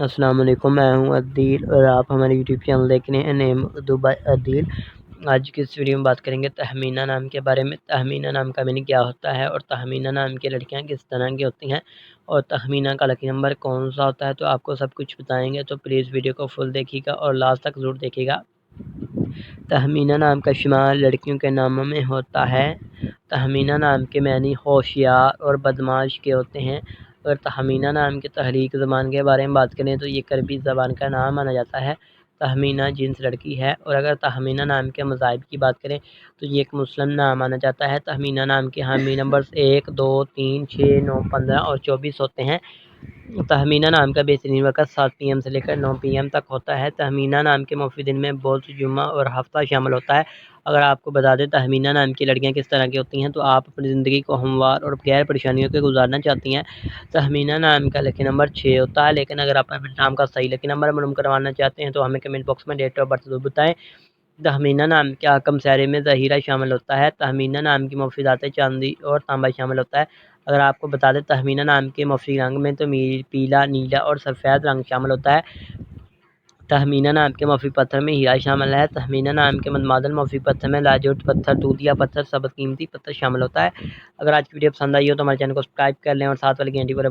السلام علیکم، میں ہوں عادل اور آپ ہمارے یوٹیوب چینل دیکھ رہے ہیں نیم اردو بائی عادل۔ آج کی اس ویڈیو میں بات کریں گے تہمینہ نام کے بارے میں۔ تہمینہ نام کا میننگ کیا ہوتا ہے اور تہمینہ نام کی لڑکیاں کس طرح کی ہوتی ہیں اور تہمینہ کا لکی نمبر کون سا ہوتا ہے، تو آپ کو سب کچھ بتائیں گے، تو پلیز ویڈیو کو فل دیکھیے گا اور لاسٹ تک ضرور دیکھیے گا۔ تہمینہ نام کا شمار لڑکیوں کے ناموں میں ہوتا ہے۔ تہمینہ نام کے معنی ہوشیار اور بدماش کے ہوتے ہیں۔ اگر تہمینہ نام کی تحریک زبان کے بارے میں بات کریں تو یہ عربی زبان کا نام مانا جاتا ہے۔ تہمینہ جنس لڑکی ہے، اور اگر تہمینہ نام کے مذاہب کی بات کریں تو یہ ایک مسلم نام مانا جاتا ہے۔ تہمینہ نام کے حامی نمبرز 1، 2، 3، 6، 9، 15 اور 24 ہوتے ہیں۔ تہمینہ نام کا بہترین وقت 7 PM سے لے کر 9 PM تک ہوتا ہے۔ تہمینہ نام کے مفید دن میں بدھ، جمعہ اور ہفتہ شامل ہوتا ہے۔ اگر آپ کو بتا دیں تہمینہ نام کی لڑکیاں کس طرح کی ہوتی ہیں، تو آپ اپنی زندگی کو ہموار اور غیر پریشانیوں کے گزارنا چاہتی ہیں۔ تہمینہ نام کا لکی نمبر 6 ہوتا ہے، لیکن اگر آپ اپنے نام کا صحیح لکی نمبر معلوم کروانا چاہتے ہیں تو ہمیں کمنٹ باکس میں ڈیٹ آف برتھ ضرور بتائیں۔ تہمینہ نام کے حکم سیارے میں ظہیرہ شامل ہوتا ہے۔ تہمینہ نام کی مفیدات چاندی اور تانبا شامل ہوتا ہے۔ اگر آپ کو بتا دیں تہمینہ نام کے مفید رنگ میں تو پیلا، نیلا اور سفید رنگ شامل ہوتا ہے۔ تہمینہ نام کے مفید پتھر میں ہیرا شامل ہے۔ تہمینہ نام کے معدن مفید پتھر میں لاجوٹ پتھر، دودھیا پتھر، سبز قیمتی پتھر شامل ہوتا ہے۔ اگر آج کی ویڈیو پسند آئی ہو تو ہمارے چینل کو سبسکرائب کر لیں اور ساتھ والی گھنٹی کو